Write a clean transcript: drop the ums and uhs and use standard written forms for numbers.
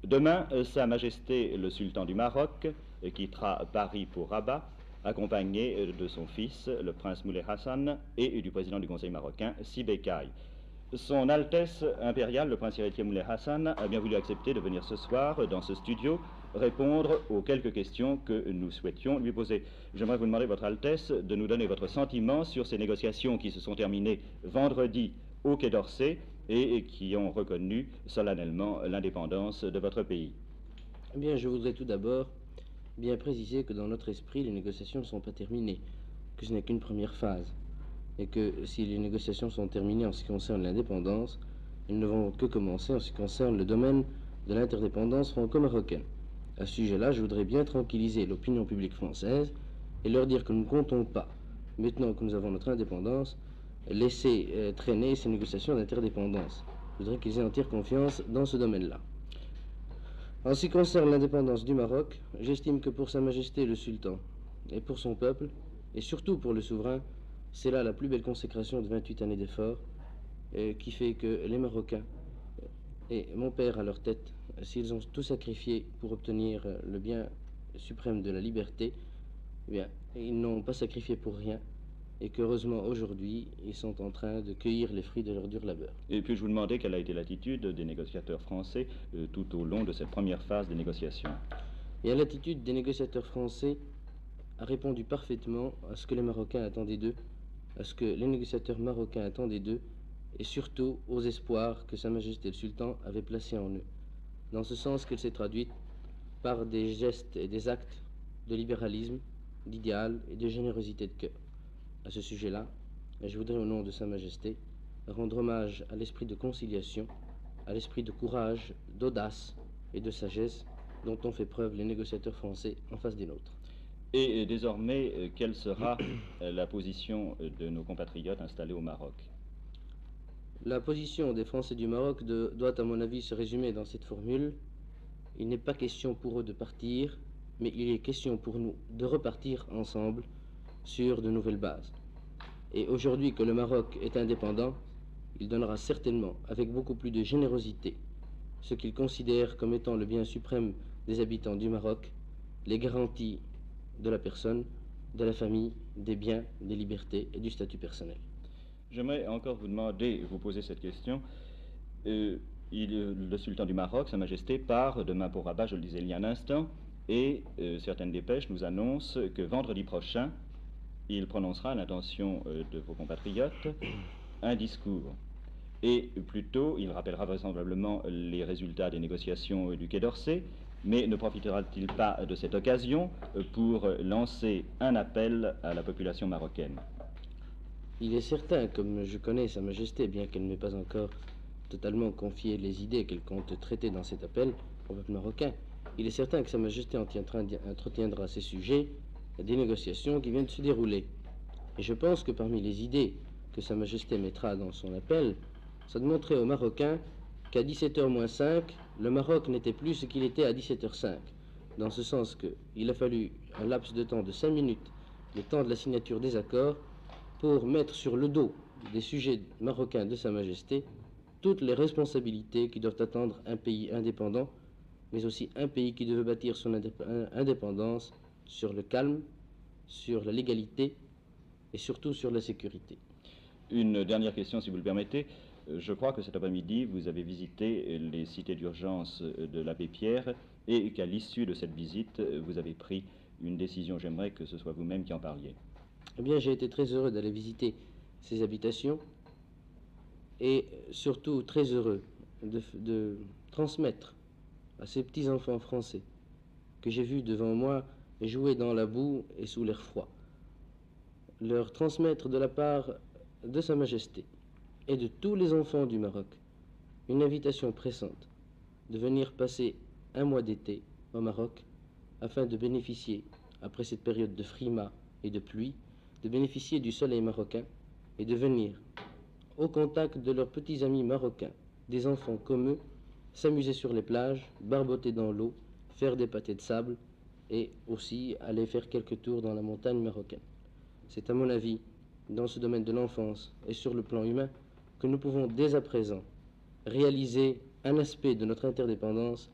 Demain, Sa Majesté le Sultan du Maroc quittera Paris pour Rabat, accompagné de son fils, le prince Moulay Hassan, et du président du Conseil marocain, Si Bekay. Son Altesse impériale, le prince héritier Moulay Hassan, a bien voulu accepter de venir ce soir dans ce studio répondre aux quelques questions que nous souhaitions lui poser. J'aimerais vous demander, Votre Altesse, de nous donner votre sentiment sur ces négociations qui se sont terminées vendredi au Quai d'Orsay et qui ont reconnu solennellement l'indépendance de votre pays. Eh bien, je voudrais tout d'abord bien préciser que dans notre esprit, les négociations ne sont pas terminées, que ce n'est qu'une première phase, et que si les négociations sont terminées en ce qui concerne l'indépendance, elles ne vont que commencer en ce qui concerne le domaine de l'interdépendance franco-marocaine. À ce sujet-là, je voudrais bien tranquilliser l'opinion publique française et leur dire que nous ne comptons pas, maintenant que nous avons notre indépendance, laisser traîner ces négociations d'interdépendance. Je voudrais qu'ils aient entière confiance dans ce domaine-là. En ce qui concerne l'indépendance du Maroc, j'estime que pour Sa Majesté le Sultan et pour son peuple, et surtout pour le souverain, c'est là la plus belle consécration de 28 années d'efforts qui fait que les Marocains et mon père à leur tête, s'ils ont tout sacrifié pour obtenir le bien suprême de la liberté, eh bien, ils n'ont pas sacrifié pour rien et qu'heureusement aujourd'hui, ils sont en train de cueillir les fruits de leur dur labeur. Et puis je vous demandais quelle a été l'attitude des négociateurs français tout au long de cette première phase des négociations. Et l'attitude des négociateurs français a répondu parfaitement à ce que les Marocains attendaient d'eux, à ce que les négociateurs marocains attendaient d'eux, et surtout aux espoirs que Sa Majesté le Sultan avait placés en eux, dans ce sens qu'elle s'est traduite par des gestes et des actes de libéralisme, d'idéal et de générosité de cœur. À ce sujet-là, je voudrais au nom de Sa Majesté rendre hommage à l'esprit de conciliation, à l'esprit de courage, d'audace et de sagesse dont ont fait preuve les négociateurs français en face des nôtres. Et désormais, quelle sera la position de nos compatriotes installés au Maroc? La position des Français du Maroc doit, à mon avis, se résumer dans cette formule. Il n'est pas question pour eux de partir, mais il est question pour nous de repartir ensemble sur de nouvelles bases. Et aujourd'hui que le Maroc est indépendant, il donnera certainement, avec beaucoup plus de générosité, ce qu'il considère comme étant le bien suprême des habitants du Maroc, les garanties de la personne, de la famille, des biens, des libertés et du statut personnel. J'aimerais encore vous demander, vous poser cette question. Le sultan du Maroc, Sa Majesté, part demain pour Rabat, je le disais il y a un instant, et certaines dépêches nous annoncent que vendredi prochain, il prononcera à l'intention de vos compatriotes un discours. Et plus tôt, il rappellera vraisemblablement les résultats des négociations du Quai d'Orsay, mais ne profitera-t-il pas de cette occasion pour lancer un appel à la population marocaine? Il est certain, comme je connais Sa Majesté, bien qu'elle ne m'ait pas encore totalement confié les idées qu'elle compte traiter dans cet appel au peuple marocain, il est certain que Sa Majesté entretiendra à ces sujets des négociations qui viennent de se dérouler. Et je pense que parmi les idées que Sa Majesté mettra dans son appel, c'est de montrer aux Marocains qu'à 17h moins 5, le Maroc n'était plus ce qu'il était à 17h05. Dans ce sens qu'il a fallu un laps de temps de 5 minutes, le temps de la signature des accords, pour mettre sur le dos des sujets marocains de Sa Majesté toutes les responsabilités qui doivent attendre un pays indépendant, mais aussi un pays qui devait bâtir son indépendance sur le calme, sur la légalité et surtout sur la sécurité. Une dernière question, si vous le permettez. Je crois que cet après-midi, vous avez visité les cités d'urgence de l'abbé Pierre et qu'à l'issue de cette visite, vous avez pris une décision. J'aimerais que ce soit vous-même qui en parliez. Eh bien, j'ai été très heureux d'aller visiter ces habitations et surtout très heureux de transmettre à ces petits-enfants français que j'ai vus devant moi jouer dans la boue et sous l'air froid, leur transmettre de la part de Sa Majesté et de tous les enfants du Maroc une invitation pressante de venir passer un mois d'été au Maroc afin de bénéficier, après cette période de frimas et de pluie, de bénéficier du soleil marocain et de venir au contact de leurs petits amis marocains, des enfants comme eux, s'amuser sur les plages, barboter dans l'eau, faire des pâtés de sable et aussi aller faire quelques tours dans la montagne marocaine. C'est à mon avis, dans ce domaine de l'enfance et sur le plan humain, que nous pouvons dès à présent réaliser un aspect de notre interdépendance